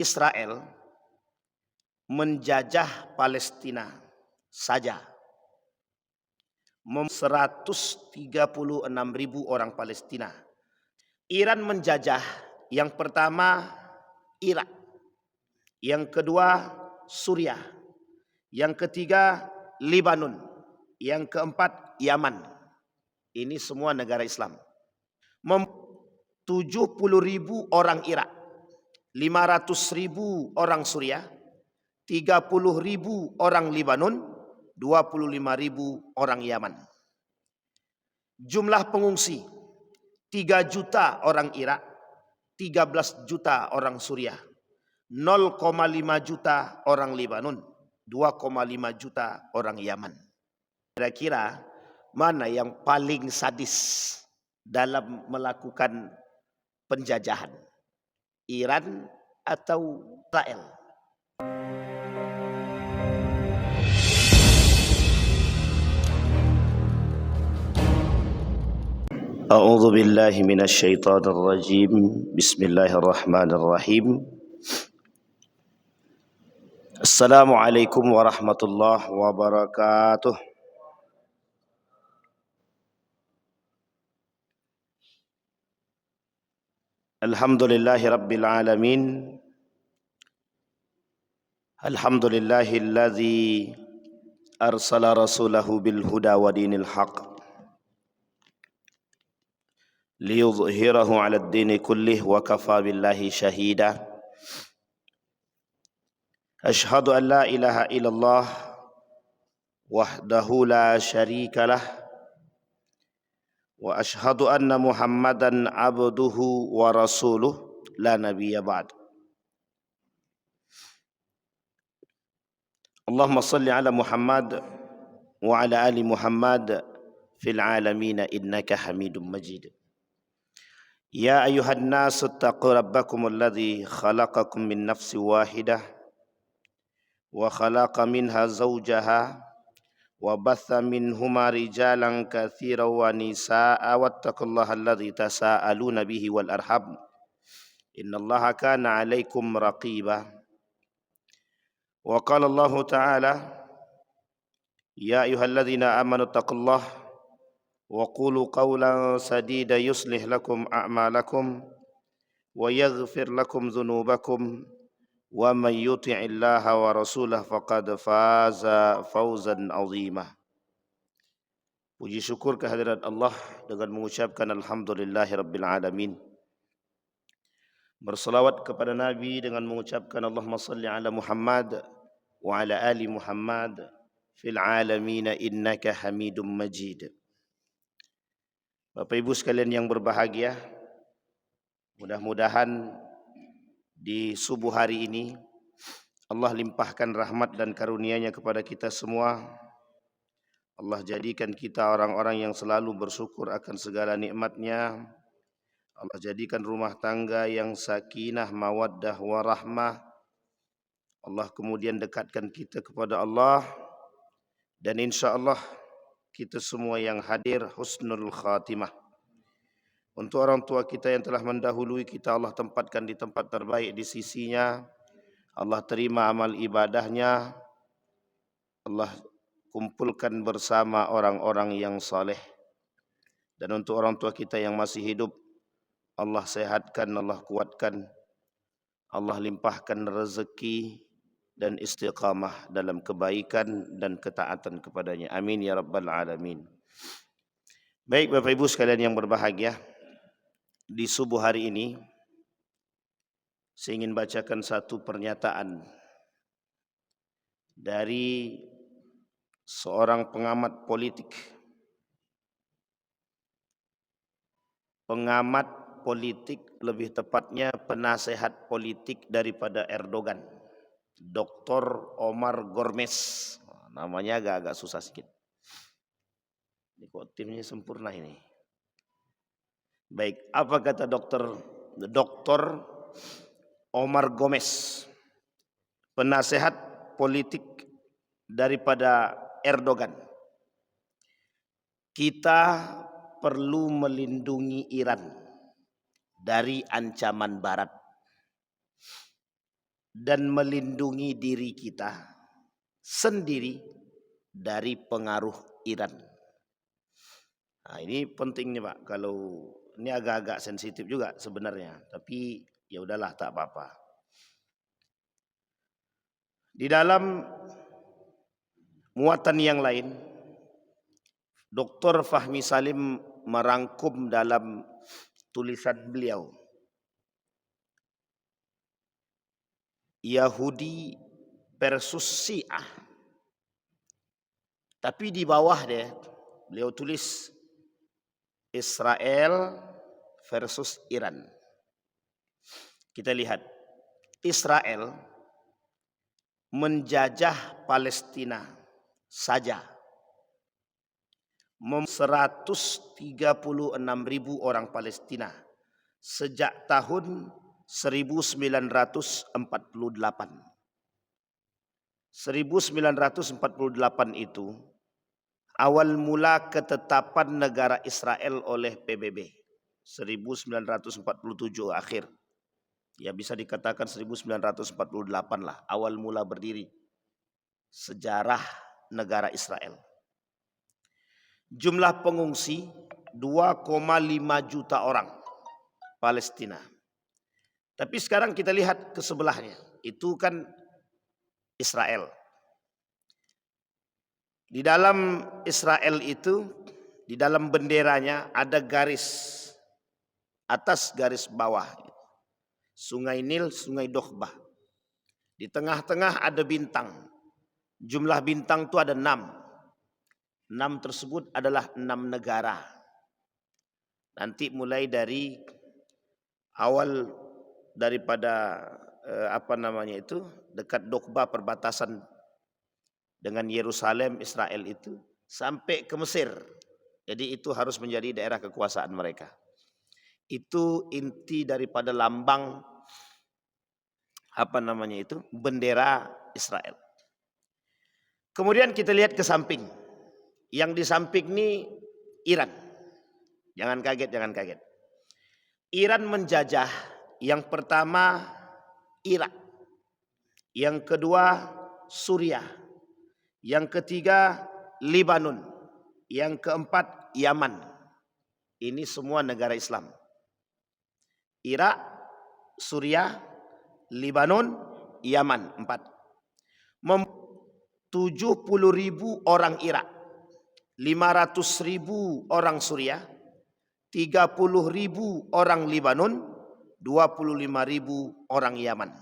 Israel menjajah Palestina saja 136.000 orang Palestina. Iran menjajah yang pertama Irak, yang kedua Suriah, yang ketiga Lebanon, yang keempat Yaman. Ini semua negara Islam. 70.000 orang Irak, 500.000 orang Suriah, 30.000 orang Lebanon, 25.000 orang Yaman. Jumlah pengungsi 3 juta orang Irak, 13 juta orang Suriah, 0,5 juta orang Lebanon, 2,5 juta orang Yaman. Kira-kira mana yang paling sadis dalam melakukan penjajahan? Iran atau Israel? A'udzu billahi minasyaitonir rajim. Bismillahirrahmanirrahim. Assalamualaikum warahmatullahi wabarakatuh. Alhamdulillahi rabbil alamin. Alhamdulillahilladzi arsala rasulahu bil huda wa dinil haqq liyudhhirahu 'ala ad-dini kullih wa kafa billahi shahida. Ashhadu an la ilaha illallah wahdahu la syarika lah wa ashhadu anna Muhammadan abduhu wa rasuluh la nabiyya ba'd. Allahumma salli ala Muhammad wa ala ali Muhammad fil alamin innaka Hamidum Majid. Ya ayuhan nasu taqu rabbakum alladhi khalaqakum min nafsi wahidah wa khalaqa minha zawjaha wa batha minhuma rijalan katsiran wa nisaa'a wattaqullaha alladhi tasaaluna bihi wal arham innallaha kana 'alaikum raqiba. Wa qala Allah ta'ala ya ayyuhalladzina amanu taqullaha wa qulu qawlan sadida yuslih lakum a'malakum wa yaghfir lakum dhunubakum wa man yuti'illaha wa rasulahu faqad faza fawzan 'azima. Puji syukur kehadirat Allah dengan mengucapkan alhamdulillahi rabbil alamin. Berselawat kepada Nabi dengan mengucapkan Allahumma salli ala Muhammad wa ala ali Muhammad fil alamin innaka Hamidum Majid. Bapak Ibu sekalian yang berbahagia, mudah-mudahan di subuh hari ini Allah limpahkan rahmat dan karunia-Nya kepada kita semua. Allah jadikan kita orang-orang yang selalu bersyukur akan segala nikmat-Nya. Allah jadikan rumah tangga yang sakinah, mawaddah, warahmah. Allah kemudian dekatkan kita kepada Allah. Dan insya Allah kita semua yang hadir husnul khatimah. Untuk orang tua kita yang telah mendahului kita, Allah tempatkan di tempat terbaik di sisi-Nya. Allah terima amal ibadahnya. Allah kumpulkan bersama orang-orang yang saleh. Dan untuk orang tua kita yang masih hidup, Allah sehatkan, Allah kuatkan, Allah limpahkan rezeki dan istiqamah dalam kebaikan dan ketaatan kepadanya. Amin ya rabbal alamin. Baik Bapak Ibu sekalian yang berbahagia, di subuh hari ini saya ingin bacakan satu pernyataan dari seorang pengamat politik. Pengamat politik, lebih tepatnya penasehat politik daripada Erdogan, Dr. Omar Gormes. Namanya agak-agak susah sedikit. Ini kok timnya sempurna ini. Baik, apa kata Dr. Omar Gormes, penasehat politik daripada Erdogan? Kita perlu melindungi Iran dari ancaman Barat. dan melindungi diri kita sendiri dari pengaruh Iran. Nah, ini penting nih Pak. Kalau ini agak-agak sensitif juga sebenarnya, tapi ya udahlah tak apa-apa. Di dalam muatan yang lain, Dr. Fahmi Salim merangkum dalam tulisan beliau, Yahudi versus Syiah. Tapi di bawah deh, beliau tulis Israel versus Iran. Kita lihat, Israel menjajah Palestina saja 136.000 orang Palestina sejak tahun 1948. 1948 itu awal mula ketetapan negara Israel oleh PBB. 1947 akhir. Ya bisa dikatakan 1948 lah awal mula berdiri sejarah negara Israel. Jumlah pengungsi 2,5 juta orang Palestina. Tapi sekarang kita lihat ke sebelahnya, itu kan Israel. Di dalam Israel itu, di dalam benderanya ada garis atas, garis bawah. Sungai Nil, Sungai Dokhbah. Di tengah-tengah ada bintang. Jumlah bintang itu ada 6. 6 tersebut adalah 6 negara. Nanti mulai dari awal daripada dekat Dokhbah perbatasan dengan Yerusalem, Israel itu sampai ke Mesir. Jadi itu harus menjadi daerah kekuasaan mereka. Itu inti daripada lambang bendera Israel. Kemudian kita lihat ke samping. Yang di samping ini Iran. Jangan kaget. Iran menjajah yang pertama Irak, yang kedua Suriah, yang ketiga Lebanon, yang keempat Yaman. Ini semua negara Islam. Irak, Suriah, Lebanon, Yaman, 4. 70.000 orang Irak, 500.000 orang Suriah, 30.000 orang Lebanon, 25.000 orang Yaman.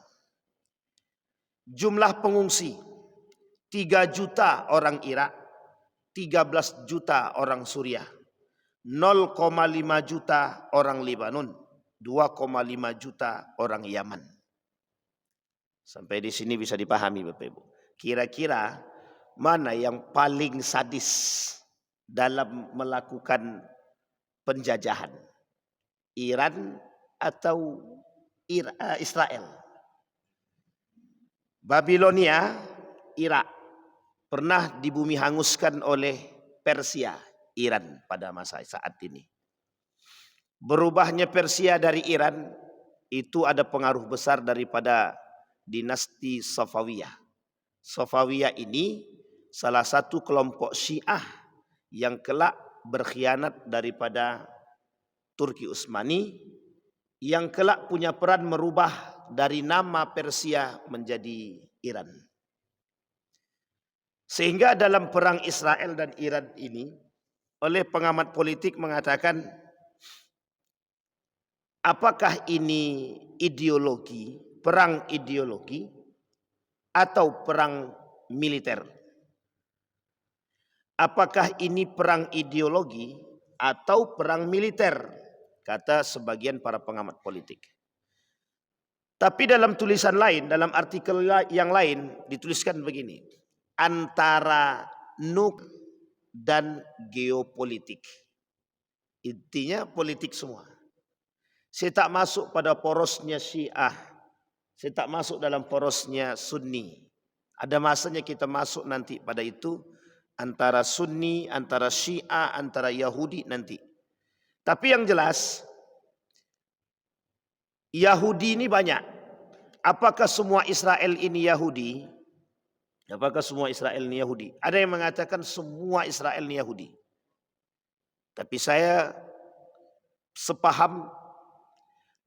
Jumlah pengungsi 3 juta orang Irak, 13 juta orang Suriah, 0,5 juta orang Lebanon, 2,5 juta orang Yaman. Sampai di sini bisa dipahami Bapak Ibu. Kira-kira mana yang paling sadis dalam melakukan penjajahan? Iran atau Israel? Babilonia, Irak, pernah dibumi hanguskan oleh Persia, Iran pada masa saat ini. Berubahnya Persia dari Iran itu ada pengaruh besar daripada dinasti Safawiyah. Safawiyah ini salah satu kelompok Syiah yang kelak berkhianat daripada Turki Utsmani, yang kelak punya peran merubah dari nama Persia menjadi Iran. Sehingga dalam perang Israel dan Iran ini, oleh pengamat politik mengatakan, apakah ini ideologi, perang ideologi atau perang militer? Apakah ini perang ideologi atau perang militer? Kata sebagian para pengamat politik. Tapi dalam tulisan lain, dalam artikel yang lain dituliskan begini, antara dan geopolitik. Intinya politik semua. Saya tak masuk pada porosnya Syiah, saya tak masuk dalam porosnya Sunni. Ada masanya kita masuk nanti pada itu, antara Sunni, antara Syiah, antara Yahudi nanti. Tapi yang jelas, Yahudi ini banyak. apakah semua Israel ini Yahudi? Apakah semua Israel ini Yahudi? Ada yang mengatakan semua Israel ini Yahudi. Tapi saya sepaham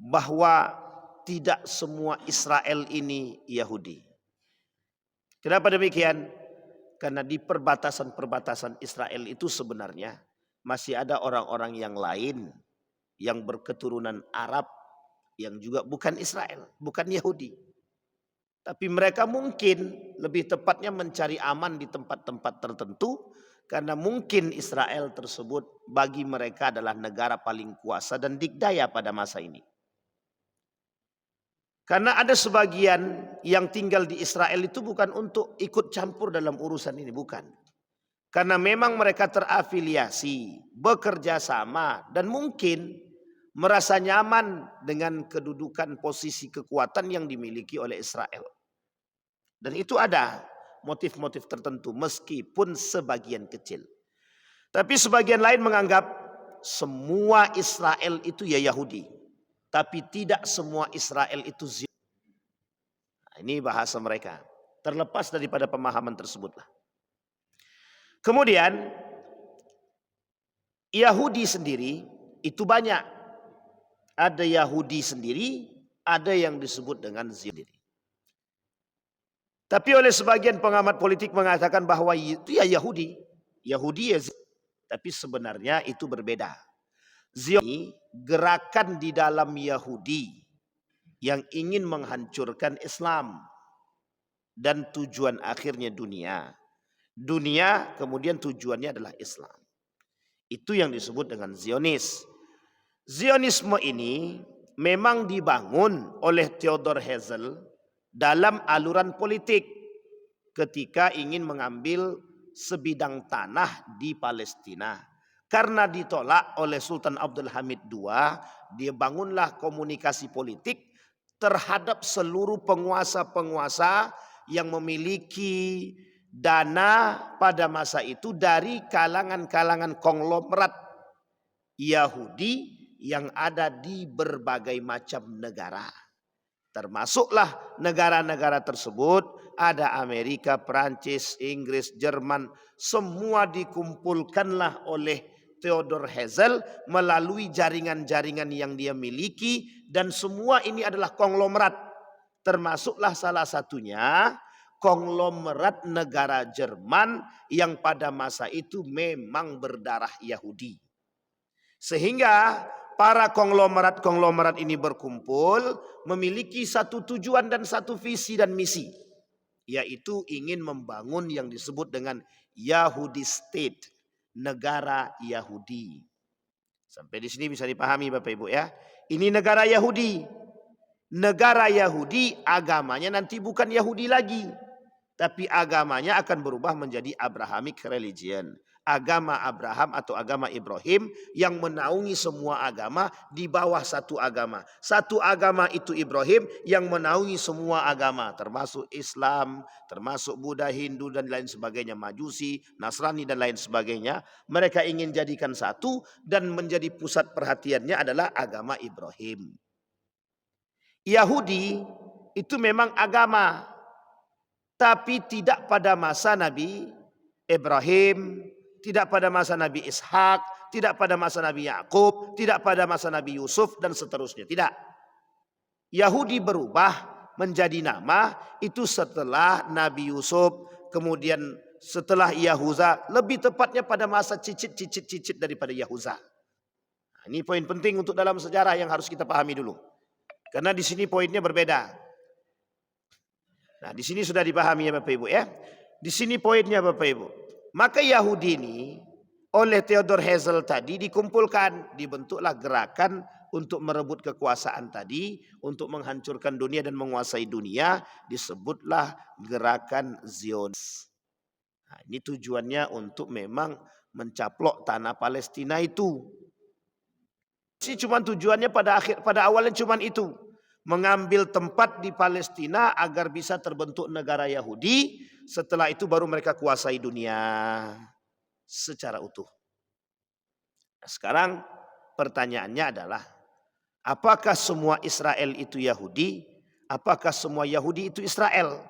bahwa tidak semua Israel ini Yahudi. Kenapa demikian? Karena di perbatasan-perbatasan Israel itu sebenarnya masih ada orang-orang yang lain yang berketurunan Arab yang juga bukan Israel, bukan Yahudi. Tapi mereka mungkin lebih tepatnya mencari aman di tempat-tempat tertentu karena mungkin Israel tersebut bagi mereka adalah negara paling kuasa dan dikdaya pada masa ini. Karena ada sebagian yang tinggal di Israel itu bukan untuk ikut campur dalam urusan ini, bukan. Karena memang mereka terafiliasi, bekerja sama dan mungkin merasa nyaman dengan kedudukan posisi kekuatan yang dimiliki oleh Israel. Dan itu ada motif-motif tertentu meskipun sebagian kecil. Tapi sebagian lain menganggap semua Israel itu ya Yahudi. Tapi tidak semua Israel itu Zionis. Nah, ini bahasa mereka. Terlepas daripada pemahaman tersebutlah. Kemudian Yahudi sendiri itu banyak. Ada Yahudi sendiri, ada yang disebut dengan Zionis. Tapi oleh sebagian pengamat politik mengatakan bahwa itu ya Yahudi. Yahudi ya Zionis. Tapi sebenarnya itu berbeda. Zionis gerakan di dalam Yahudi yang ingin menghancurkan Islam. Dan tujuan akhirnya dunia. Dunia kemudian tujuannya adalah Islam. Itu yang disebut dengan Zionis. Zionisme ini memang dibangun oleh Theodor Herzl dalam aluran politik ketika ingin mengambil sebidang tanah di Palestina. Karena ditolak oleh Sultan Abdul Hamid II, dia bangunlah komunikasi politik terhadap seluruh penguasa-penguasa yang memiliki dana pada masa itu dari kalangan-kalangan konglomerat Yahudi yang ada di berbagai macam negara. Termasuklah negara-negara tersebut ada Amerika, Perancis, Inggris, Jerman. Semua dikumpulkanlah oleh Theodor Herzl melalui jaringan-jaringan yang dia miliki. Dan semua ini adalah konglomerat. Termasuklah salah satunya konglomerat negara Jerman yang pada masa itu memang berdarah Yahudi. Sehingga para konglomerat-konglomerat ini berkumpul memiliki satu tujuan dan satu visi dan misi. Yaitu ingin membangun yang disebut dengan Yahudi State. Negara Yahudi. Sampai di sini bisa dipahami Bapak Ibu ya. Ini negara Yahudi. Negara Yahudi agamanya nanti bukan Yahudi lagi. Tapi agamanya akan berubah menjadi Abrahamic religion. Agama Abraham atau agama Ibrahim yang menaungi semua agama di bawah satu agama. Satu agama itu Ibrahim yang menaungi semua agama. Termasuk Islam, termasuk Buddha, Hindu dan lain sebagainya. Majusi, Nasrani dan lain sebagainya. Mereka ingin jadikan satu dan menjadi pusat perhatiannya adalah agama Ibrahim. Yahudi itu memang agama. Tapi tidak pada masa Nabi Ibrahim, tidak pada masa Nabi Ishak, tidak pada masa Nabi Yakub, tidak pada masa Nabi Yusuf dan seterusnya. Tidak. Yahudi berubah menjadi nama itu setelah Nabi Yusuf, kemudian setelah Yahuza, lebih tepatnya pada masa cicit daripada Yahuza. Nah, ini poin penting untuk dalam sejarah yang harus kita pahami dulu. Karena di sini poinnya berbeda. Nah, di sini sudah dipahami ya Bapak Ibu ya. Di sini poinnya Bapak Ibu. Maka Yahudi ini oleh Theodor Herzl tadi dikumpulkan, dibentuklah gerakan untuk merebut kekuasaan tadi, untuk menghancurkan dunia dan menguasai dunia, disebutlah gerakan Zionis. Nah, ini tujuannya untuk memang mencaplok tanah Palestina itu. Ini cuma tujuannya pada awalnya cuma itu. Mengambil tempat di Palestina agar bisa terbentuk negara Yahudi. Setelah itu baru mereka kuasai dunia secara utuh. Nah, sekarang pertanyaannya adalah, apakah semua Israel itu Yahudi Apakah semua Yahudi itu Israel?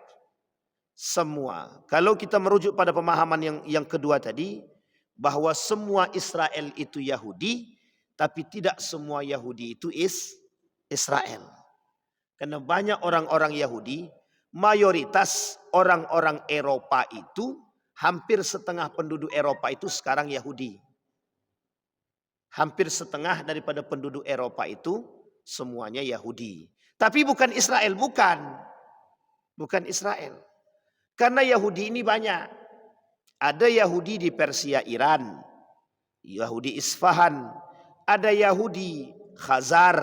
Semua. Kalau kita merujuk pada pemahaman yang kedua tadi, bahwa semua Israel itu Yahudi, tapi tidak semua Yahudi itu Israel. Karena banyak orang-orang Yahudi, mayoritas orang-orang Eropa itu, hampir setengah penduduk Eropa itu sekarang Yahudi. Hampir setengah daripada penduduk Eropa itu semuanya Yahudi. Tapi bukan Israel, bukan Israel. Karena Yahudi ini banyak. Ada Yahudi di Persia, Iran, Yahudi Isfahan, ada Yahudi Khazar,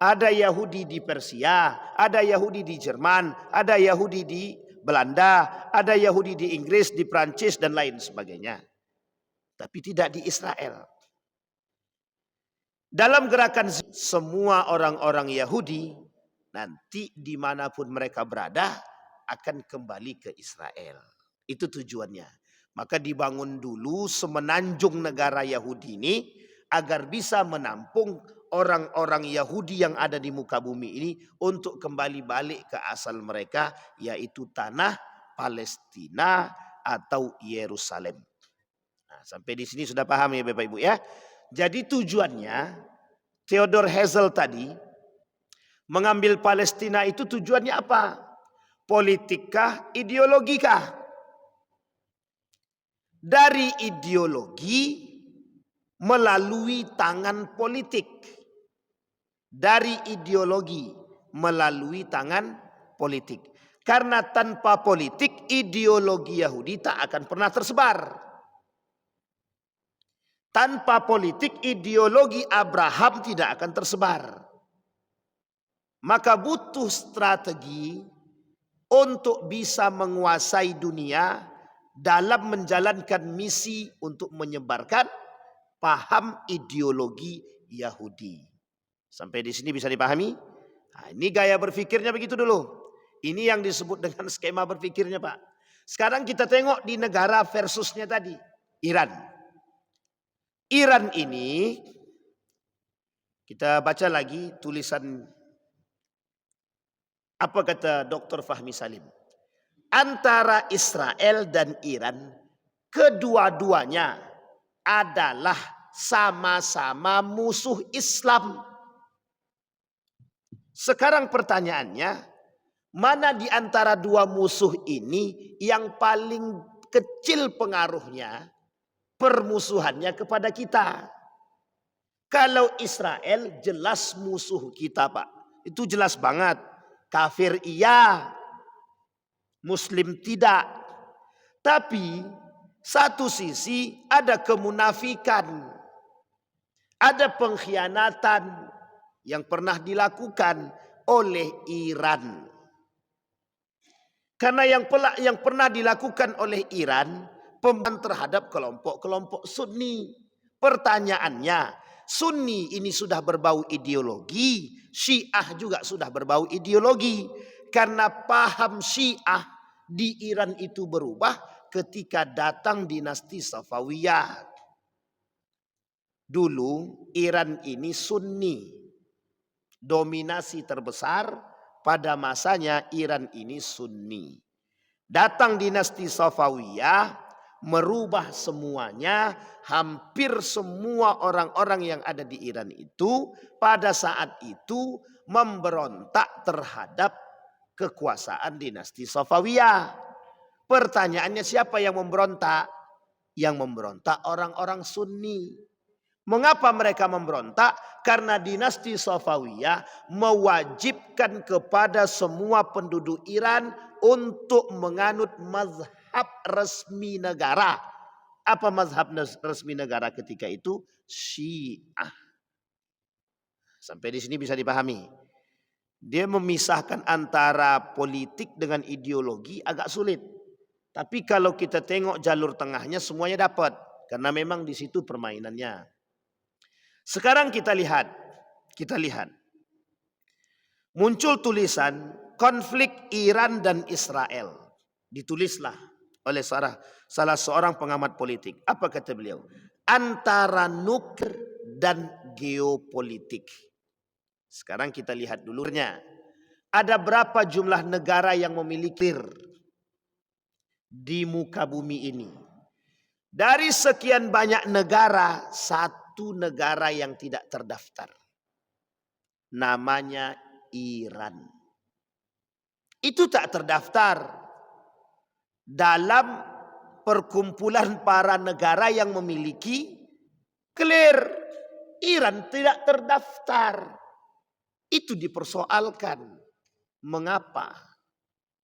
ada Yahudi di Persia, ada Yahudi di Jerman, ada Yahudi di Belanda, ada Yahudi di Inggris, di Prancis dan lain sebagainya. Tapi tidak di Israel. Dalam gerakan semua orang-orang Yahudi nanti dimanapun mereka berada akan kembali ke Israel. Itu tujuannya. Maka dibangun dulu semenanjung negara Yahudi ini agar bisa menampung orang-orang Yahudi yang ada di muka bumi ini untuk kembali balik ke asal mereka, yaitu tanah Palestina atau Yerusalem. Nah, sampai di sini sudah paham ya Bapak Ibu ya. Jadi tujuannya Theodor Herzl tadi mengambil Palestina itu tujuannya apa? Politik-kah, ideologikah? Dari ideologi melalui tangan politik. Dari ideologi melalui tangan politik. Karena tanpa politik ideologi Yahudi tak akan pernah tersebar. Tanpa politik ideologi Abraham tidak akan tersebar. Maka butuh strategi untuk bisa menguasai dunia dalam menjalankan misi untuk menyebarkan paham ideologi Yahudi. Sampai di sini bisa dipahami? Nah, ini gaya berpikirnya begitu dulu. Ini yang disebut dengan skema berpikirnya Pak. Sekarang kita tengok di negara versusnya tadi, Iran. Iran ini, kita baca lagi tulisan, apa kata Dr. Fahmi Salim. Antara Israel dan Iran, kedua-duanya adalah sama-sama musuh Islam. Sekarang pertanyaannya, mana di antara dua musuh ini yang paling kecil pengaruhnya, permusuhannya kepada kita? Kalau Israel jelas musuh kita Pak. Itu jelas banget. Kafir iya, Muslim tidak. Tapi satu sisi ada kemunafikan, ada pengkhianatan yang pernah dilakukan oleh Iran. Karena yang pernah dilakukan oleh Iran pemberontakan terhadap kelompok-kelompok Sunni. Pertanyaannya, Sunni ini sudah berbau ideologi, Syiah juga sudah berbau ideologi. Karena paham Syiah di Iran itu berubah ketika datang dinasti Safawiyah. Dulu Iran ini Sunni. Dominasi terbesar pada masanya Iran ini Sunni. Datang dinasti Safawiyah merubah semuanya. Hampir semua orang-orang yang ada di Iran itu pada saat itu memberontak terhadap kekuasaan dinasti Safawiyah. Pertanyaannya, siapa yang memberontak? Yang memberontak orang-orang Sunni. Mengapa mereka memberontak? Karena dinasti Safawiyah mewajibkan kepada semua penduduk Iran untuk menganut mazhab resmi negara. Apa mazhab resmi negara ketika itu? Syiah. Sampai di sini bisa dipahami. Dia memisahkan antara politik dengan ideologi agak sulit. Tapi kalau kita tengok jalur tengahnya semuanya dapat. Karena memang di situ permainannya. Sekarang kita lihat. Muncul tulisan konflik Iran dan Israel. Ditulislah oleh salah seorang pengamat politik. Apa kata beliau? Antara nuklir dan geopolitik. Sekarang kita lihat dulunya. ada berapa jumlah negara yang memiliki di muka bumi ini? Dari sekian banyak negara, satu negara yang tidak terdaftar. Namanya Iran. Itu tak terdaftar dalam perkumpulan para negara yang memiliki clear. Iran tidak terdaftar. Itu dipersoalkan. Mengapa?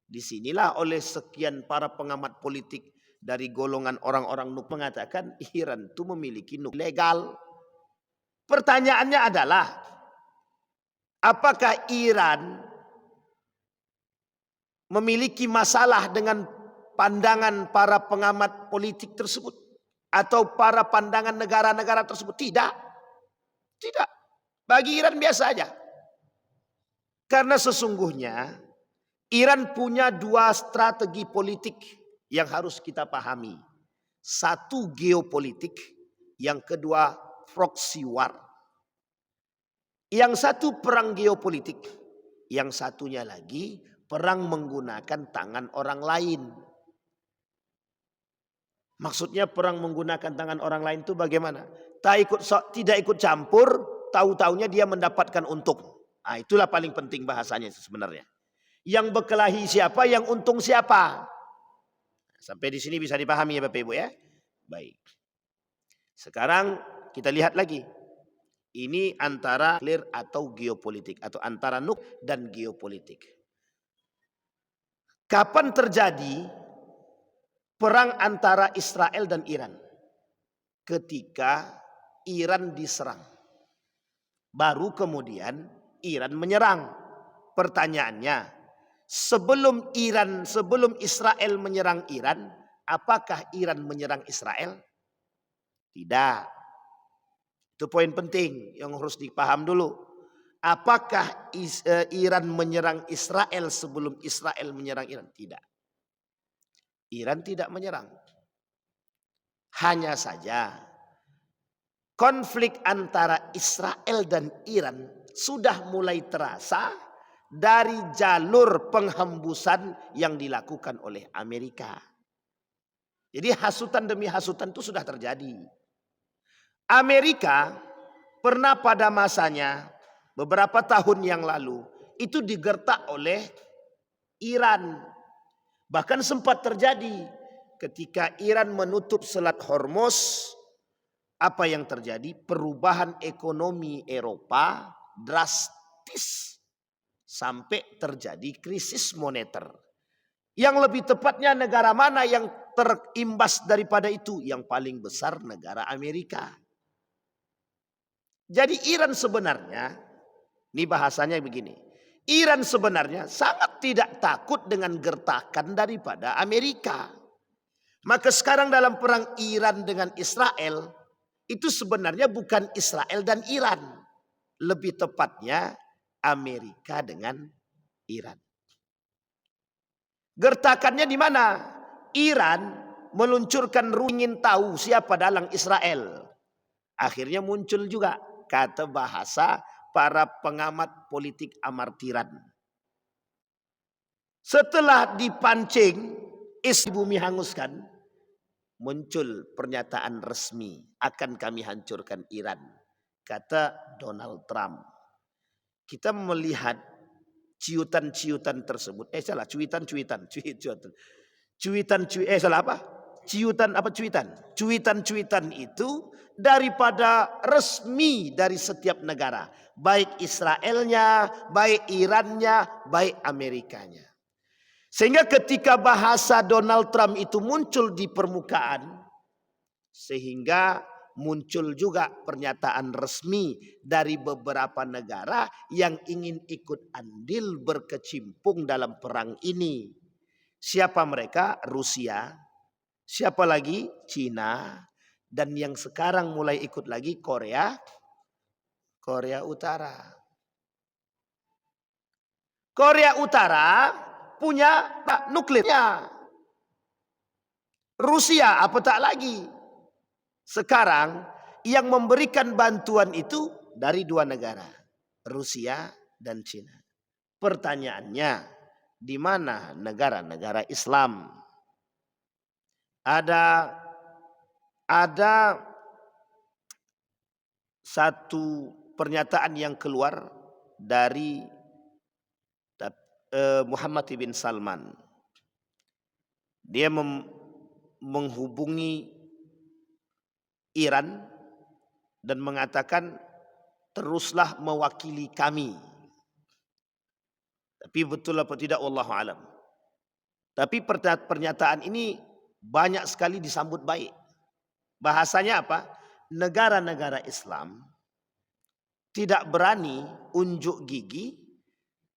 Disinilah oleh sekian para pengamat politik dari golongan orang-orang mengatakan Iran itu memiliki nuklir legal. Pertanyaannya adalah, apakah Iran memiliki masalah dengan pandangan para pengamat politik tersebut? Atau para pandangan negara-negara tersebut? Tidak. Tidak. Bagi Iran biasa aja. Karena sesungguhnya Iran punya dua strategi politik yang harus kita pahami. Satu geopolitik, yang kedua proxy war. Yang satu perang geopolitik, yang satunya lagi perang menggunakan tangan orang lain. Maksudnya perang menggunakan tangan orang lain itu bagaimana? Tidak ikut campur, tahu-taunya dia mendapatkan untung. Nah, itulah paling penting bahasanya sebenarnya. Yang berkelahi siapa, yang untung siapa. Sampai di sini bisa dipahami ya Bapak Ibu ya. Baik. Sekarang kita lihat lagi. Ini antara nuklir atau geopolitik. Atau antara nuklir dan geopolitik. Kapan terjadi perang antara Israel dan Iran? Ketika Iran diserang. Baru kemudian Iran menyerang. Pertanyaannya, sebelum Israel menyerang Iran, apakah Iran menyerang Israel? Tidak. Itu poin penting yang harus dipaham dulu. Apakah Iran menyerang Israel sebelum Israel menyerang Iran? Tidak. Iran tidak menyerang. Hanya saja konflik antara Israel dan Iran sudah mulai terasa dari jalur penghembusan yang dilakukan oleh Amerika. Jadi hasutan demi hasutan itu sudah terjadi. Amerika pernah pada masanya beberapa tahun yang lalu itu digertak oleh Iran. Bahkan sempat terjadi ketika Iran menutup Selat Hormuz. Apa yang terjadi? Perubahan ekonomi Eropa drastis sampai terjadi krisis moneter. Yang lebih tepatnya negara mana yang terimbas daripada itu? Yang paling besar negara Amerika. Jadi Iran sebenarnya, ini bahasanya begini. Iran sebenarnya sangat tidak takut dengan gertakan daripada Amerika. Maka sekarang dalam perang Iran dengan Israel, itu sebenarnya bukan Israel dan Iran. Lebih tepatnya Amerika dengan Iran. Gertakannya di mana? Iran meluncurkan ingin tahu siapa dalang Israel. Akhirnya muncul juga kata bahasa para pengamat politik amartiran. Setelah dipancing, isi bumi hanguskan, muncul pernyataan resmi, akan kami hancurkan Iran. Kata Donald Trump. Kita melihat ciutan-ciutan tersebut. Cuitan itu daripada resmi dari setiap negara. Baik Israelnya, baik Irannya, baik Amerikanya. Sehingga ketika bahasa Donald Trump itu muncul di permukaan, sehingga muncul juga pernyataan resmi dari beberapa negara yang ingin ikut andil berkecimpung dalam perang ini. Siapa mereka? Rusia. Siapa lagi? Cina. Dan yang sekarang mulai ikut lagi Korea Utara. Korea Utara punya nuklirnya. Rusia apatah lagi. Sekarang yang memberikan bantuan itu dari dua negara. Rusia dan Cina. Pertanyaannya, di mana negara-negara Islam? Ada satu pernyataan yang keluar dari Muhammad bin Salman. Dia menghubungi Iran dan mengatakan, teruslah mewakili kami. Tapi betul apa tidak, wallahu alam. Tapi pernyataan ini banyak sekali disambut baik. Bahasanya apa? Negara-negara Islam tidak berani unjuk gigi,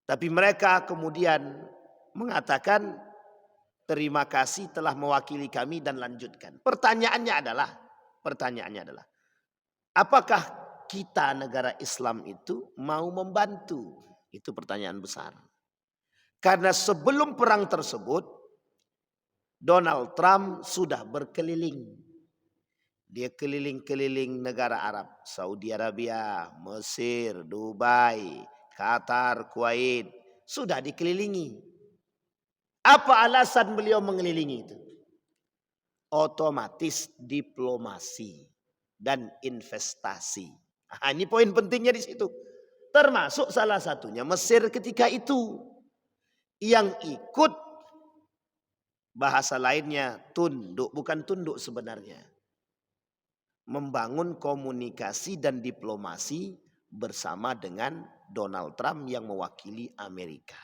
tapi mereka kemudian mengatakan, terima kasih telah mewakili kami dan lanjutkan. Pertanyaannya adalah, apakah kita negara Islam itu mau membantu? Itu pertanyaan besar. Karena sebelum perang tersebut, Donald Trump sudah berkeliling. Dia keliling-keliling negara Arab. Saudi Arabia, Mesir, Dubai, Qatar, Kuwait. Sudah dikelilingi. Apa alasan beliau mengelilingi itu? Otomatis diplomasi dan investasi. Nah, ini poin pentingnya di situ. Termasuk salah satunya Mesir ketika itu. Yang ikut, bahasa lainnya tunduk, bukan tunduk sebenarnya. Membangun komunikasi dan diplomasi bersama dengan Donald Trump yang mewakili Amerika.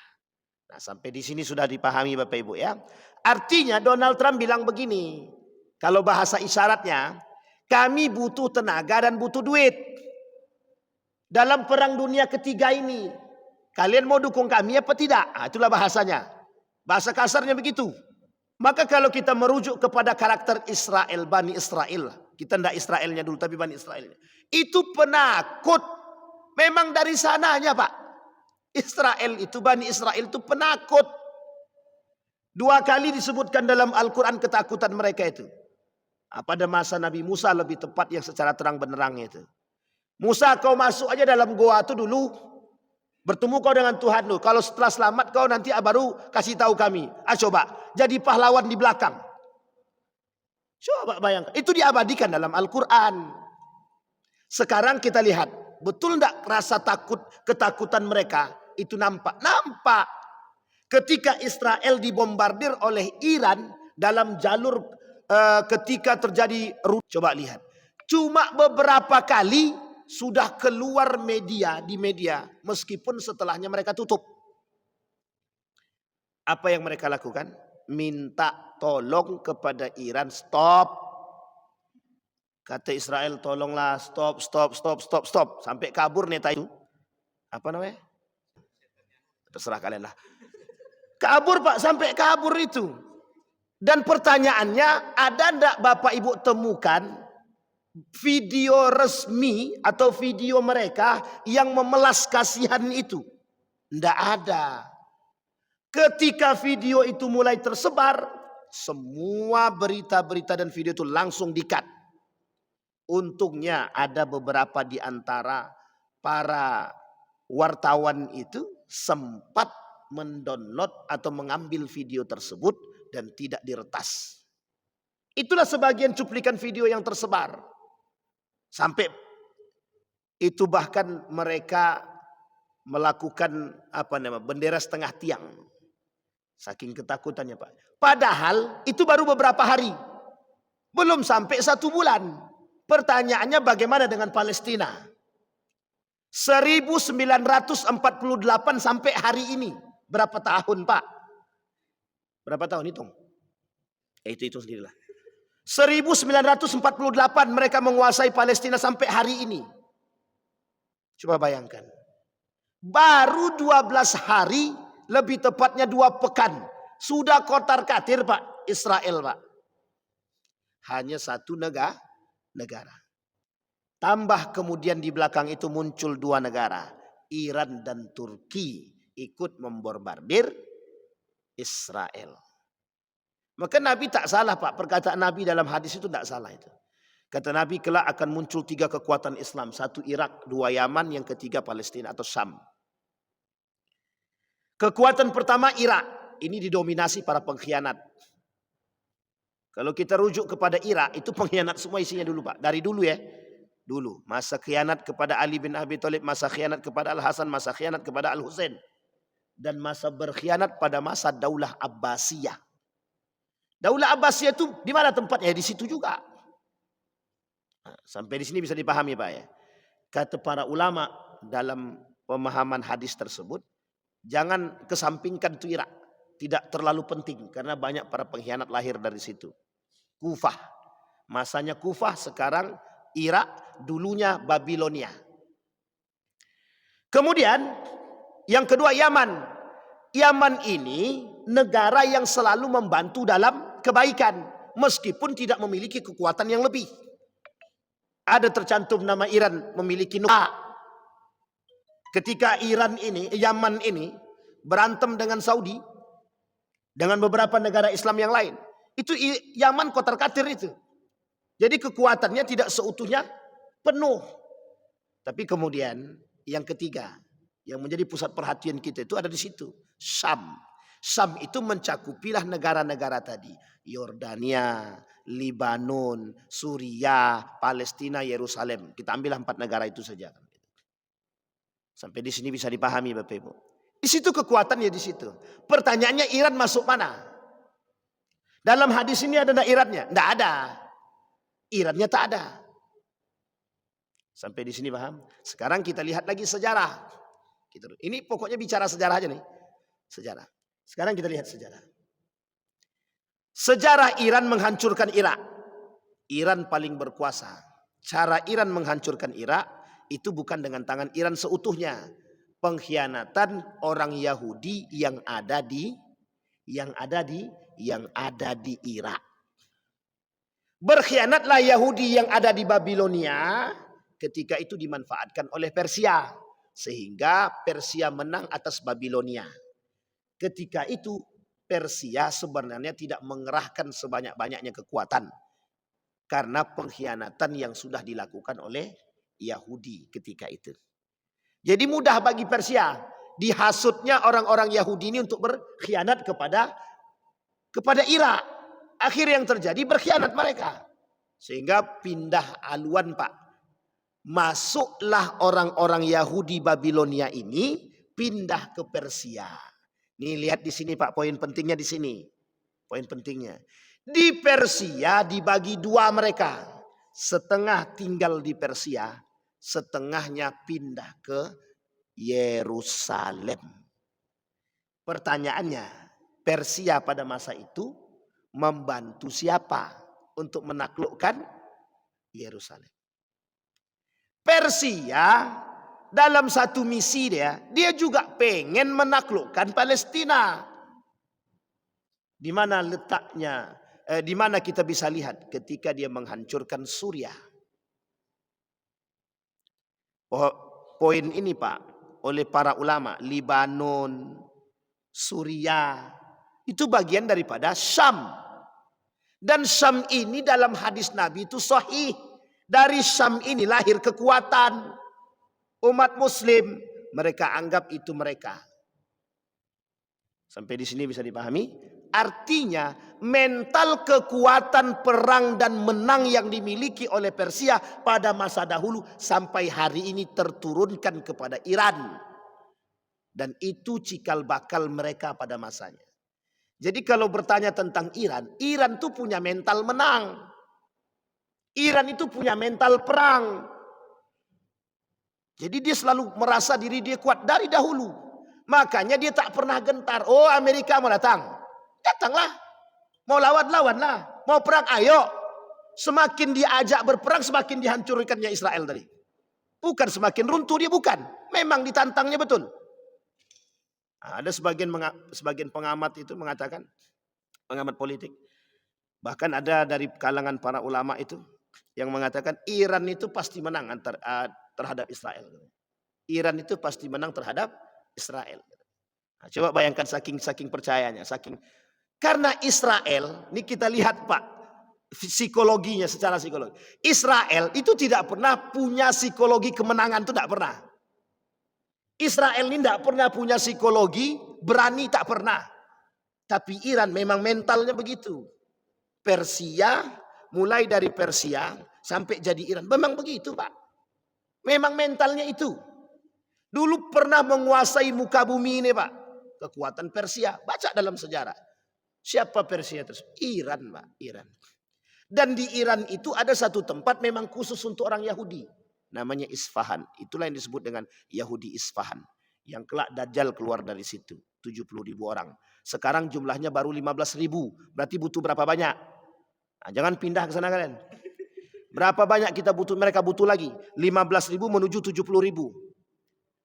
Nah, sampai di sini sudah dipahami Bapak Ibu ya. Artinya Donald Trump bilang begini, kalau bahasa isyaratnya, kami butuh tenaga dan butuh duit. Dalam perang dunia ketiga ini, kalian mau dukung kami apa tidak? Nah, itulah bahasanya. Bahasa kasarnya begitu. Maka kalau kita merujuk kepada karakter Israel, Bani Israel. Kita tidak Israelnya dulu, tapi Bani Israelnya. Itu penakut. Memang dari sananya Pak. Israel itu, Bani Israel itu penakut. 2 kali disebutkan dalam Al-Quran ketakutan mereka itu. Pada masa Nabi Musa lebih tepat yang secara terang benerangnya itu. Musa, kau masuk aja dalam goa itu dulu. Bertemu kau dengan Tuhanmu. Kalau setelah selamat kau nanti baru kasih tahu kami. Coba jadi pahlawan di belakang. Coba bayangkan. Itu diabadikan dalam Al-Quran. Sekarang kita lihat. Betul tidak rasa takut, ketakutan mereka itu nampak? Nampak. Ketika Israel dibombardir oleh Iran dalam jalur ketika terjadi. Coba lihat. Cuma beberapa kali sudah keluar di media meskipun setelahnya mereka tutup. Apa yang mereka lakukan? Minta tolong kepada Iran, stop. Kata Israel, tolonglah, stop. Sampai kabur neta itu. Apa namanya? Terserah kalian lah. Kabur Pak, sampai kabur itu. Dan pertanyaannya, ada enggak Bapak Ibu temukan video resmi atau video mereka yang memelas kasihan itu? Tidak ada. Ketika video itu mulai tersebar, semua berita-berita dan video itu langsung di-cut. Untungnya ada beberapa di antara para wartawan itu sempat mendownload atau mengambil video tersebut dan tidak diretas. Itulah sebagian cuplikan video yang tersebar. Sampai itu bahkan mereka melakukan bendera setengah tiang. Saking ketakutannya Pak. Padahal itu baru beberapa hari. Belum sampai 1 bulan. Pertanyaannya bagaimana dengan Palestina? 1948 sampai hari ini. Berapa tahun Pak? Berapa tahun hitung? Itu sendirilah. 1948 mereka menguasai Palestina sampai hari ini. Coba bayangkan. Baru 12 hari, lebih tepatnya 2 pekan. Sudah kotar-katir Pak, Israel Pak. Hanya 1 negara. Tambah kemudian di belakang itu muncul 2 negara. Iran dan Turki ikut membombardir Israel. Maka Nabi tak salah Pak. Perkataan Nabi dalam hadis itu tak salah itu. Kata Nabi, kelak akan muncul 3 kekuatan Islam. 1 Irak, 2 Yaman, yang ketiga Palestina atau Syam. Kekuatan pertama Irak. Ini didominasi para pengkhianat. Kalau kita rujuk kepada Irak, itu pengkhianat semua isinya dulu Pak. Dari dulu ya. Dulu. Masa khianat kepada Ali bin Abi Thalib, masa khianat kepada Al-Hasan, masa khianat kepada Al-Husain. Dan masa berkhianat pada masa Daulah Abbasiyah. Daulah Abbasiyah itu di mana tempatnya? Di situ juga. Nah, sampai di sini bisa dipahami Pak ya. Kata para ulama dalam pemahaman hadis tersebut, jangan kesampingkan itu Irak. Tidak terlalu penting karena banyak para pengkhianat lahir dari situ. Kufah. Masanya Kufah, sekarang Irak, dulunya Babilonia. Kemudian yang kedua Yaman. Yaman ini negara yang selalu membantu dalam kebaikan meskipun tidak memiliki kekuatan yang lebih. Ada tercantum nama Iran memiliki nukta. Ketika Yaman ini berantem dengan Saudi, dengan beberapa negara Islam yang lain, itu Yaman kotar-katir itu. Jadi kekuatannya tidak seutuhnya penuh. Tapi kemudian yang ketiga, yang menjadi pusat perhatian kita itu ada di situ, Syam. Syam itu mencakupilah negara-negara tadi, Yordania, Libanon, Suriah, Palestina, Yerusalem. Kita ambil 4 negara itu saja. Sampai di sini bisa dipahami Bapak Ibu. Di situ kekuatannya di situ. Pertanyaannya Iran masuk mana? Dalam hadis ini ada Irannya? Tidak ada. Irannya tak ada. Sampai di sini paham? Sekarang kita lihat lagi sejarah. Ini pokoknya bicara sejarah aja nih. Sejarah. Sekarang kita lihat sejarah. Sejarah Iran menghancurkan Irak. Iran paling berkuasa. Cara Iran menghancurkan Irak itu bukan dengan tangan Iran seutuhnya. Pengkhianatan orang Yahudi yang ada di Irak. Berkhianatlah Yahudi yang ada di Babilonia ketika itu dimanfaatkan oleh Persia sehingga Persia menang atas Babilonia. Ketika itu Persia sebenarnya tidak mengerahkan sebanyak-banyaknya kekuatan karena pengkhianatan yang sudah dilakukan oleh Yahudi ketika itu. Jadi mudah bagi Persia dihasutnya orang-orang Yahudi ini untuk berkhianat kepada Irak. Akhir yang terjadi berkhianat mereka. Sehingga pindah haluan Pak. Masuklah orang-orang Yahudi Babilonia ini pindah ke Persia. Nih lihat di sini Pak, poin pentingnya di sini. Poin pentingnya. Di Persia dibagi 2 mereka. Setengah tinggal di Persia, setengahnya pindah ke Yerusalem. Pertanyaannya, Persia pada masa itu membantu siapa untuk menaklukkan Yerusalem? Persia dalam satu misi dia juga pengen menaklukkan Palestina. Di mana letaknya? Di mana kita bisa lihat ketika dia menghancurkan Suriah. Poin ini Pak, oleh para ulama, Libanon, Suriah, itu bagian daripada Syam. Dan Syam ini dalam hadis Nabi itu sahih. Dari Syam ini lahir kekuatan umat Muslim. Mereka anggap itu mereka. Sampai di sini bisa dipahami? Artinya mental kekuatan perang dan menang yang dimiliki oleh Persia pada masa dahulu sampai hari ini terturunkan kepada Iran. Dan itu cikal bakal mereka pada masanya. Jadi kalau bertanya tentang Iran, Iran itu punya mental menang. Iran itu punya mental perang. Jadi dia selalu merasa diri dia kuat dari dahulu. Makanya dia tak pernah gentar. Oh Amerika mau datang. Datanglah. Mau lawan-lawanlah. Mau perang ayo. Semakin diajak berperang semakin dihancurkannya Israel tadi. Bukan semakin runtuh dia, bukan. Memang ditantangnya betul. Ada sebagian pengamat itu mengatakan, pengamat politik. Bahkan ada dari kalangan para ulama itu yang mengatakan Iran itu pasti menang terhadap Israel. Iran itu pasti menang terhadap Israel. Nah, coba bayangkan saking percayanya, karena Israel, ini kita lihat Pak, psikologinya secara psikologi. Israel itu tidak pernah punya psikologi kemenangan, itu tidak pernah. Israel ini tidak pernah punya psikologi, berani tak pernah. Tapi Iran memang mentalnya begitu. Persia, mulai dari Persia sampai jadi Iran. Memang begitu Pak. Memang mentalnya itu. Dulu pernah menguasai muka bumi ini Pak. Kekuatan Persia. Baca dalam sejarah. Siapa Persia itu? Iran Pak. Iran. Dan di Iran itu ada satu tempat memang khusus untuk orang Yahudi. Namanya Isfahan. Itulah yang disebut dengan Yahudi Isfahan. Yang kelak Dajjal keluar dari situ. 70.000 orang. Sekarang jumlahnya baru 15.000. Berarti butuh berapa banyak? Nah, jangan pindah ke sana kalian. Berapa banyak kita butuh? Mereka butuh lagi. 15.000 menuju 70.000.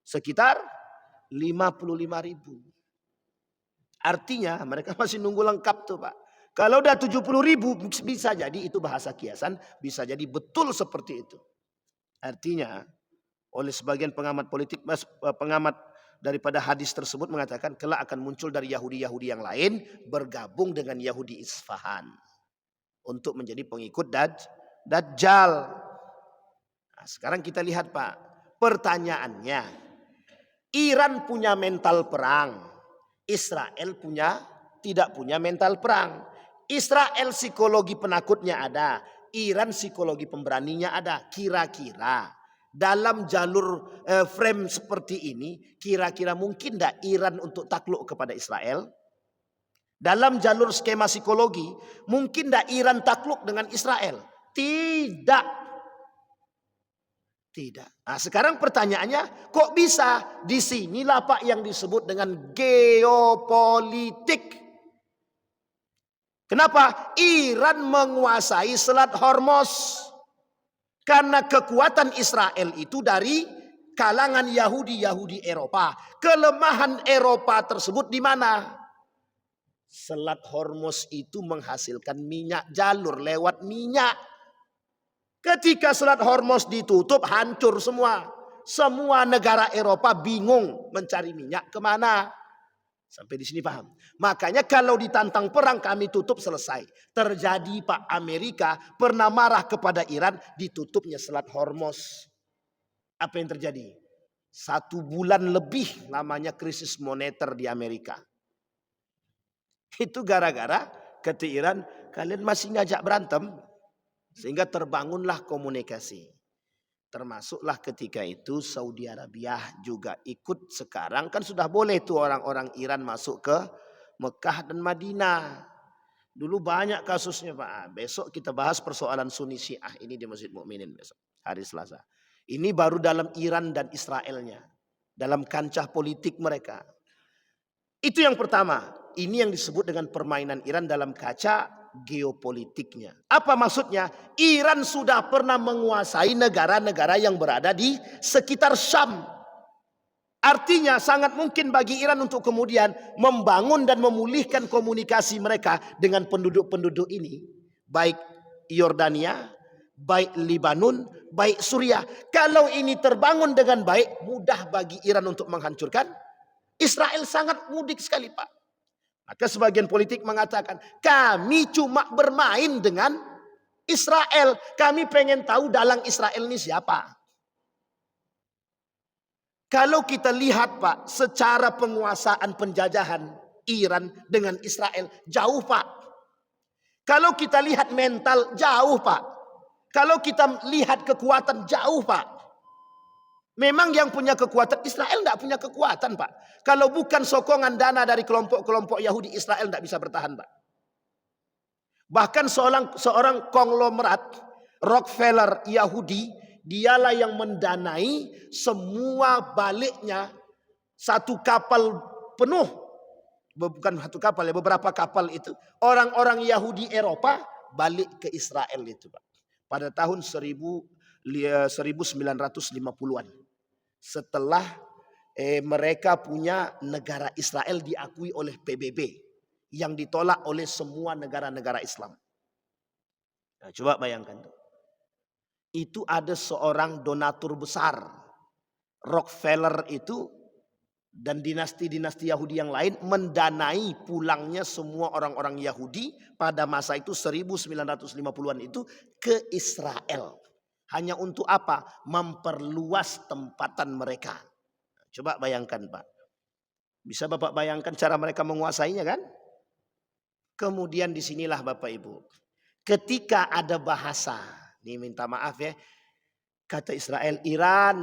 Sekitar 55.000. Artinya mereka masih nunggu lengkap tuh Pak. Kalau udah 70.000 bisa jadi itu bahasa kiasan. Bisa jadi betul seperti itu. Artinya oleh sebagian pengamat politik, pengamat daripada hadis tersebut mengatakan kelak akan muncul dari Yahudi-Yahudi yang lain bergabung dengan Yahudi Isfahan untuk menjadi pengikut Dajjal. Nah, sekarang kita lihat Pak, pertanyaannya, Iran punya mental perang, Israel tidak punya mental perang. Israel psikologi penakutnya ada, Iran psikologi pemberaninya ada. Kira-kira dalam jalur frame seperti ini, kira-kira mungkin tidak Iran untuk takluk kepada Israel? Dalam jalur skema psikologi, mungkin tidak Iran takluk dengan Israel? Tidak. Tidak. Nah, sekarang pertanyaannya, kok bisa? Disinilah Pak yang disebut dengan geopolitik. Kenapa? Iran menguasai Selat Hormuz. Karena kekuatan Israel itu dari kalangan Yahudi Eropa. Kelemahan Eropa tersebut di mana? Selat Hormuz itu menghasilkan minyak, jalur lewat minyak. Ketika Selat Hormuz ditutup, hancur semua. Semua negara Eropa bingung mencari minyak kemana. Sampai di sini paham. Makanya kalau ditantang perang kami tutup, selesai. Terjadi Pak, Amerika pernah marah kepada Iran, ditutupnya Selat Hormuz. Apa yang terjadi? 1 bulan lebih lamanya krisis moneter di Amerika. Itu gara-gara kata Iran, kalian masih ngajak berantem. Sehingga terbangunlah komunikasi. Termasuklah ketika itu Saudi Arabia juga ikut. Sekarang kan sudah boleh tuh orang-orang Iran masuk ke Mekah dan Madinah. Dulu banyak kasusnya Pak. Besok kita bahas persoalan Sunni Syiah ini di Masjid Mukminin besok, hari Selasa. Ini baru dalam Iran dan Israelnya. Dalam kancah politik mereka. Itu yang pertama. Ini yang disebut dengan permainan Iran dalam kaca geopolitiknya. Apa maksudnya? Iran sudah pernah menguasai negara-negara yang berada di sekitar Syam. Artinya sangat mungkin bagi Iran untuk kemudian membangun dan memulihkan komunikasi mereka dengan penduduk-penduduk ini. Baik Yordania, baik Libanon, baik Suriah. Kalau ini terbangun dengan baik, mudah bagi Iran untuk menghancurkan Israel. Sangat mudah sekali Pak. Maka sebagian politik mengatakan, kami cuma bermain dengan Israel. Kami pengen tahu dalang Israel ini siapa. Kalau kita lihat Pak, secara penguasaan penjajahan Iran dengan Israel, jauh Pak. Kalau kita lihat mental, jauh Pak. Kalau kita lihat kekuatan, jauh Pak. Memang yang punya kekuatan, Israel tidak punya kekuatan Pak. Kalau bukan sokongan dana dari kelompok-kelompok Yahudi, Israel tidak bisa bertahan Pak. Bahkan seorang konglomerat Rockefeller Yahudi, dialah yang mendanai semua baliknya satu kapal penuh. Bukan satu kapal ya, beberapa kapal itu. Orang-orang Yahudi Eropa balik ke Israel itu Pak. Pada tahun 1950-an. Setelah mereka punya negara Israel diakui oleh PBB. Yang ditolak oleh semua negara-negara Islam. Nah, coba bayangkan. Itu ada seorang donatur besar. Rockefeller itu dan dinasti-dinasti Yahudi yang lain mendanai pulangnya semua orang-orang Yahudi pada masa itu 1950-an itu ke Israel. Hanya untuk apa? Memperluas tempatan mereka. Coba bayangkan Pak. Bisa Bapak bayangkan cara mereka menguasainya kan? Kemudian disinilah Bapak Ibu. Ketika ada bahasa. Ini minta maaf ya. Kata Israel, Iran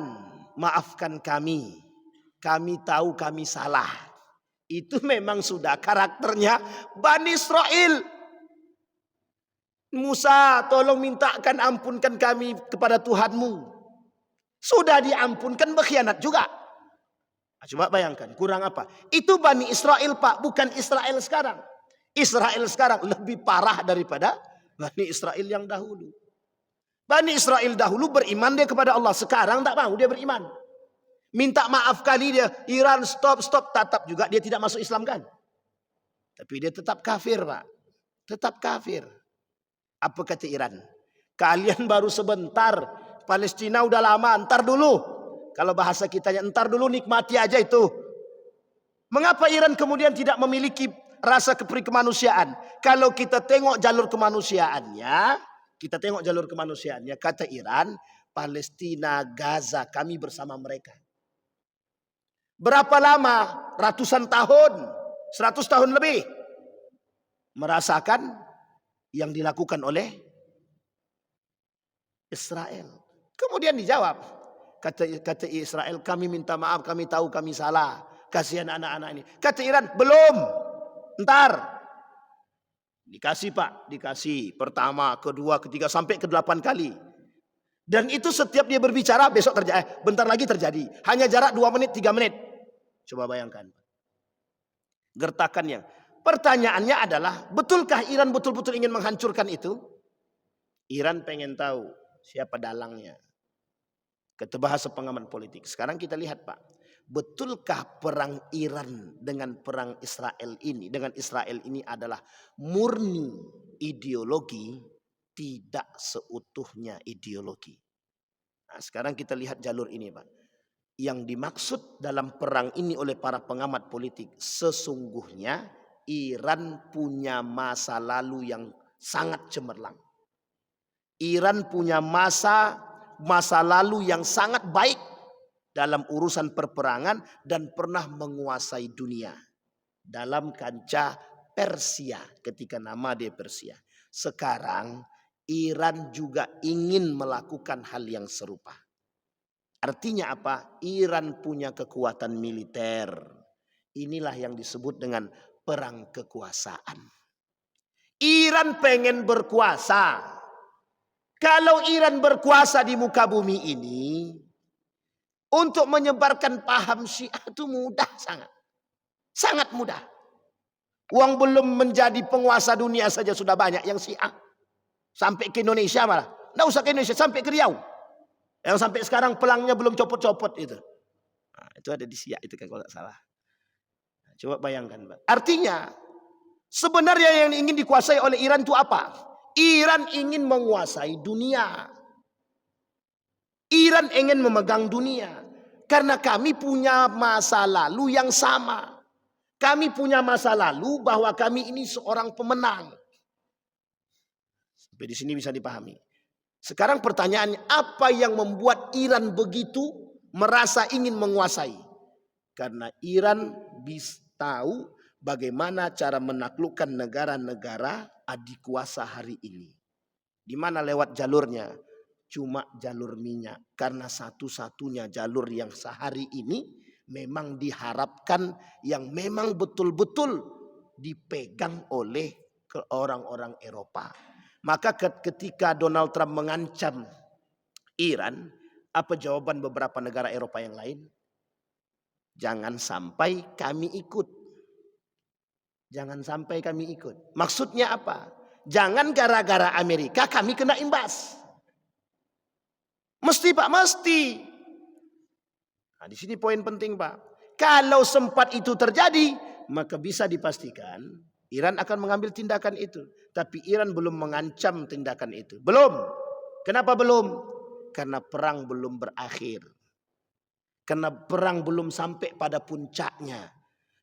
maafkan kami. Kami tahu kami salah. Itu memang sudah karakternya Bani Israel. Musa tolong mintakan ampunkan kami kepada Tuhanmu. Sudah diampunkan berkhianat juga. Nah, coba bayangkan kurang apa. Itu Bani Israel Pak, bukan Israel sekarang. Israel sekarang lebih parah daripada Bani Israel yang dahulu. Bani Israel dahulu beriman dia kepada Allah. Sekarang tak mau dia beriman. Minta maaf kali dia. Iran stop. Tetap juga dia tidak masuk Islam kan. Tapi dia tetap kafir Pak. Tetap kafir. Apa kata Iran? Kalian baru sebentar. Palestina udah lama. Entar dulu. Kalau bahasa kitanya entar dulu nikmati aja itu. Mengapa Iran kemudian tidak memiliki rasa kemanusiaan? Kalau kita tengok jalur kemanusiaannya. Kata Iran, Palestina, Gaza, kami bersama mereka. Berapa lama? Ratusan tahun, 100 tahun lebih. Merasakan yang dilakukan oleh Israel. Kemudian dijawab. Kata Israel, kami minta maaf, kami tahu kami salah. Kasihan anak-anak ini. Kata Iran, belum. Ntar. Dikasih Pak, dikasih. Pertama, kedua, ketiga, sampai ke-8 kali. Dan itu setiap dia berbicara, besok terjadi. Bentar lagi terjadi. Hanya jarak 2 menit, 3 menit. Coba bayangkan. Gertakannya. Pertanyaannya adalah, betulkah Iran betul-betul ingin menghancurkan itu? Iran pengen tahu siapa dalangnya. Kata bahasa pengamat politik. Sekarang kita lihat Pak. Betulkah perang Iran dengan perang Israel ini, adalah murni ideologi, tidak seutuhnya ideologi. Nah, sekarang kita lihat jalur ini Pak. Yang dimaksud dalam perang ini oleh para pengamat politik, sesungguhnya Iran punya masa lalu yang sangat cemerlang. Iran punya masa lalu yang sangat baik dalam urusan perperangan dan pernah menguasai dunia dalam kancah Persia ketika nama dia Persia. Sekarang Iran juga ingin melakukan hal yang serupa. Artinya apa? Iran punya kekuatan militer. Inilah yang disebut dengan perang kekuasaan. Iran pengen berkuasa. Kalau Iran berkuasa di muka bumi ini, untuk menyebarkan paham Syiah itu mudah sangat. Sangat mudah. Uang belum menjadi penguasa dunia saja sudah banyak yang Syiah. Sampai ke Indonesia malah. Nggak usah ke Indonesia, sampai ke Riau. Yang sampai sekarang pelangnya belum copot-copot itu. Nah, itu ada di Syiah itu kan kalau tidak salah. Nah, coba bayangkan Pak. Artinya sebenarnya yang ingin dikuasai oleh Iran itu apa? Iran ingin menguasai dunia. Iran ingin memegang dunia. Karena kami punya masa lalu yang sama. Kami punya masa lalu bahwa kami ini seorang pemenang. Sampai di sini bisa dipahami. Sekarang pertanyaannya, apa yang membuat Iran begitu merasa ingin menguasai? Karena Iran bisa tahu bagaimana cara menaklukkan negara-negara adikuasa hari ini. Di mana lewat jalurnya? Cuma jalur minyak. Karena satu-satunya jalur yang sehari ini memang diharapkan yang memang betul-betul dipegang oleh orang-orang Eropa. Maka ketika Donald Trump mengancam Iran, apa jawaban beberapa negara Eropa yang lain? Jangan sampai kami ikut. Jangan sampai kami ikut. Maksudnya apa? Jangan gara-gara Amerika kami kena imbas. Mesti Pak, mesti. Nah, di sini poin penting Pak. Kalau sempat itu terjadi, maka bisa dipastikan Iran akan mengambil tindakan itu. Tapi Iran belum mengancam tindakan itu. Belum. Kenapa belum? Karena perang belum berakhir. Karena perang belum sampai pada puncaknya.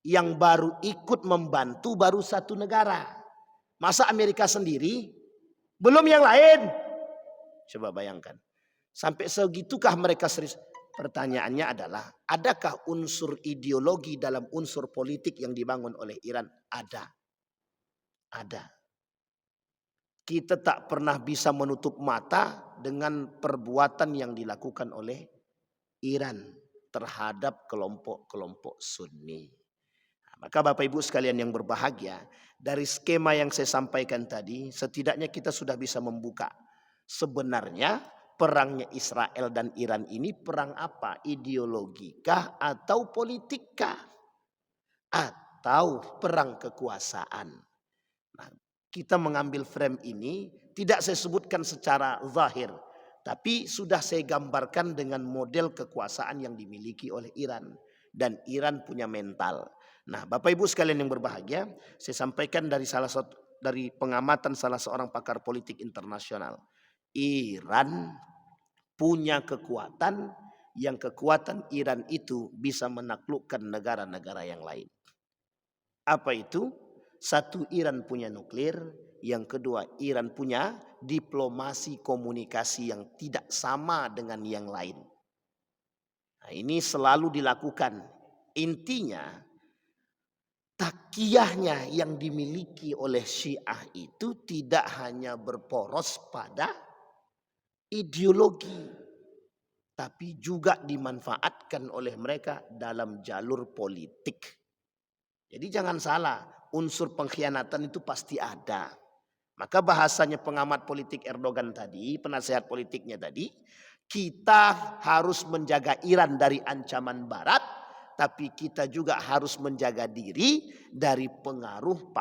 Yang baru ikut membantu baru satu negara. Masa Amerika sendiri? Belum yang lain. Coba bayangkan. Sampai segitukah mereka serius? Pertanyaannya adalah, adakah unsur ideologi dalam unsur politik yang dibangun oleh Iran? Ada. Ada. Kita tak pernah bisa menutup mata dengan perbuatan yang dilakukan oleh Iran terhadap kelompok-kelompok Sunni. Maka Bapak Ibu sekalian yang berbahagia, dari skema yang saya sampaikan tadi, setidaknya kita sudah bisa membuka. Sebenarnya perangnya Israel dan Iran ini perang apa? Ideologikah atau politikkah? Atau perang kekuasaan? Nah, kita mengambil frame ini, tidak saya sebutkan secara zahir, tapi sudah saya gambarkan dengan model kekuasaan yang dimiliki oleh Iran. Dan Iran punya mental. Nah, Bapak Ibu sekalian yang berbahagia, saya sampaikan dari pengamatan salah seorang pakar politik internasional. Iran punya kekuatan yang kekuatan Iran itu bisa menaklukkan negara-negara yang lain. Apa itu? Satu, Iran punya nuklir. Yang kedua, Iran punya diplomasi komunikasi yang tidak sama dengan yang lain. Nah, ini selalu dilakukan. Intinya, takiyahnya yang dimiliki oleh Syiah itu tidak hanya berporos pada ideologi, tapi juga dimanfaatkan oleh mereka dalam jalur politik. Jadi jangan salah, unsur pengkhianatan itu pasti ada. Maka bahasanya pengamat politik Erdogan tadi, penasehat politiknya tadi, kita harus menjaga Iran dari ancaman Barat, tapi kita juga harus menjaga diri dari pengaruh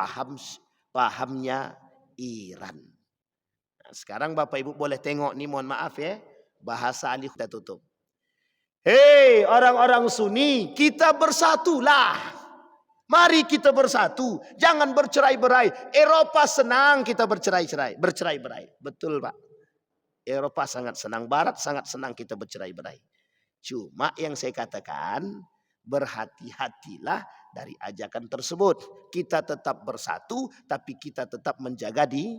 pahamnya Iran. Nah, sekarang Bapak Ibu boleh tengok nih, mohon maaf ya, bahasa alih kita tutup. Hei orang-orang Sunni, kita bersatulah. Mari kita bersatu, jangan bercerai-berai. Eropa senang kita bercerai-berai. Betul Pak. Eropa sangat senang, Barat sangat senang kita bercerai-berai. Cuma yang saya katakan, berhati-hatilah dari ajakan tersebut. Kita tetap bersatu, tapi kita tetap menjaga diri.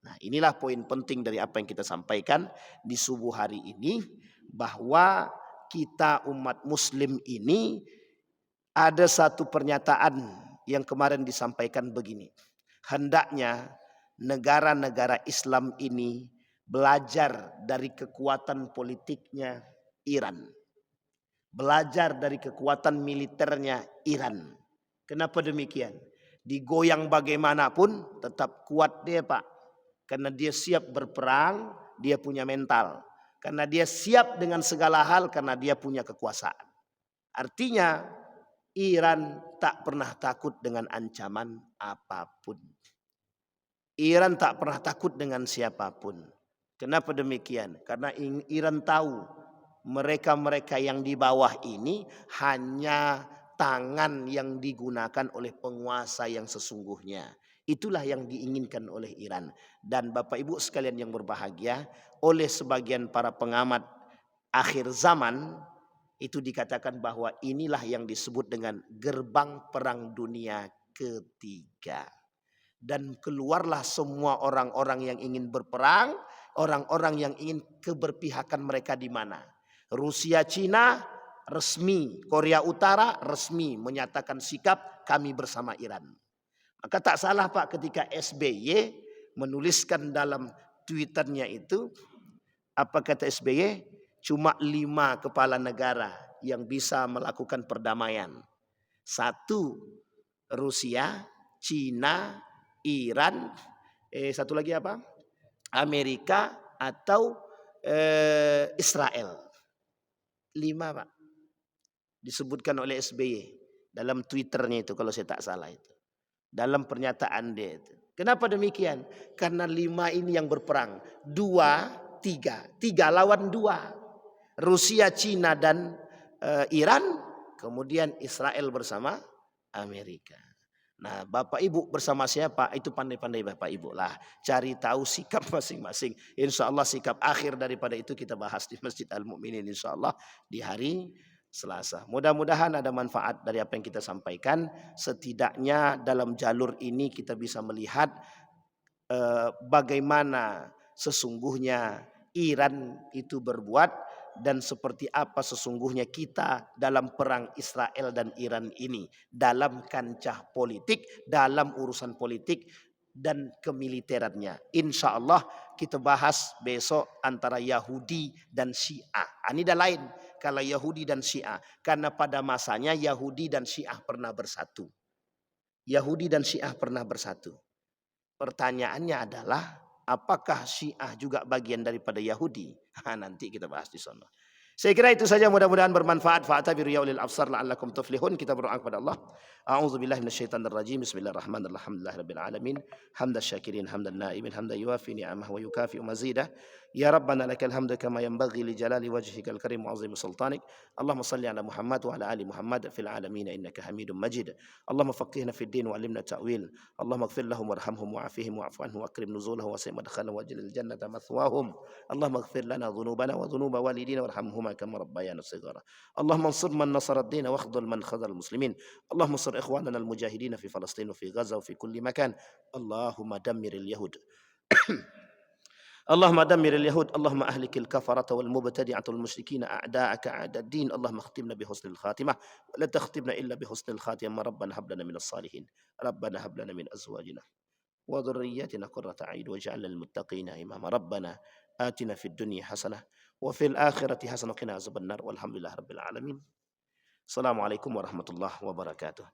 Nah, inilah poin penting dari apa yang kita sampaikan di subuh hari ini, bahwa kita umat Muslim ini ada satu pernyataan yang kemarin disampaikan begini. Hendaknya negara-negara Islam ini belajar dari kekuatan politiknya Iran. Belajar dari kekuatan militernya Iran. Kenapa demikian? Digoyang bagaimanapun tetap kuat dia Pak. Karena dia siap berperang, dia punya mental. Karena dia siap dengan segala hal, karena dia punya kekuasaan. Artinya Iran tak pernah takut dengan ancaman apapun. Iran tak pernah takut dengan siapapun. Kenapa demikian? Karena Iran tahu mereka-mereka yang di bawah ini hanya tangan yang digunakan oleh penguasa yang sesungguhnya. Itulah yang diinginkan oleh Iran. Dan Bapak Ibu sekalian yang berbahagia, oleh sebagian para pengamat akhir zaman, itu dikatakan bahwa inilah yang disebut dengan gerbang perang dunia ketiga. Dan keluarlah semua orang-orang yang ingin berperang, orang-orang yang ingin keberpihakan mereka di mana? Rusia, Cina resmi, Korea Utara resmi menyatakan sikap kami bersama Iran. Maka tak salah Pak ketika SBY menuliskan dalam Twitternya itu, apa kata SBY? Cuma 5 kepala negara yang bisa melakukan perdamaian. 1, Rusia, Cina, Iran, satu lagi apa? Amerika atau Israel. 5 Pak. Disebutkan oleh SBY dalam Twitternya itu kalau saya tak salah itu. Dalam pernyataan dia itu. Kenapa demikian? Karena 5 ini yang berperang. 2, 3 lawan 2. Rusia, Cina dan Iran, kemudian Israel bersama Amerika. Nah, Bapak Ibu bersama siapa? Itu pandai-pandai Bapak Ibu lah. Cari tahu sikap masing-masing. Insya Allah sikap akhir daripada itu kita bahas di Masjid Al-Mu'minin insya Allah di hari Selasa. Mudah-mudahan ada manfaat dari apa yang kita sampaikan. Setidaknya dalam jalur ini kita bisa melihat bagaimana sesungguhnya Iran itu berbuat dan seperti apa sesungguhnya kita dalam perang Israel dan Iran ini, dalam kancah politik, dalam urusan politik dan kemiliterannya. Insya Allah kita bahas besok antara Yahudi dan Syiah. Ini dah lain kalau Yahudi dan Syiah, karena pada masanya Yahudi dan Syiah pernah bersatu. Yahudi dan Syiah pernah bersatu. Pertanyaannya adalah, apakah Syiah juga bagian daripada Yahudi? Nanti kita bahas di sana. Saya kira itu saja, mudah-mudahan bermanfaat. Fa'tabiru ya ulil absar la'allakum tuflihun. Kita berdoa kepada Allah. A'udzubillahi minasyaitonir rajim. Bismillahirrahmanirrahim. Alhamdulillahirabbil alamin. Hamdan syakirin, hamdan na'imin, hamdan yuwafi ni'amahu wa yukafi'u mazidah. Ya Rabbana lakal hamdu kama yanbaghi li jalali wajhikal karim wa 'azimi sultanik. Allahumma salli ala Muhammad wa ala ali Muhammad fil alamin innaka Hamidum Majid. Allahumma faqihna fid din wa 'allimna ta'wil. Allahumma ighfir lahum warhamhum wa'afihim wa'fu anhum wa akrim nuzulahum wa sa'im madkhalahum waj'al jannata mathwahum. Allahumma ighfir lana dhunubana wa dhunuba walidina warhamhuma kama rabbayana shighara. Allahumma ansur man nasara ad-din wa akhdhul man khadhala al-muslimin. Allahumma ansur ikhwanana al-mujahidin fi Falastin wa fi Gaza wa fi kulli makan. Allahumma dammiril yahud. اللهم دمر اليهود، اللهم أهلك الكفرة والمبتدعة والمشركين أعداءك أعداء الدين، اللهم اختمنا بحسن الخاتمة ولا تختمنا إلا بحسن الخاتمة. ربنا هب لنا من الصالحين، ربنا هب لنا من أزواجنا وذرياتنا قرة أعين واجعلنا للمتقين إماما. ربنا آتنا في الدنيا حسنة وفي الآخرة حسنة وقنا عذاب النار والحمد لله رب العالمين. السلام عليكم ورحمة الله وبركاته.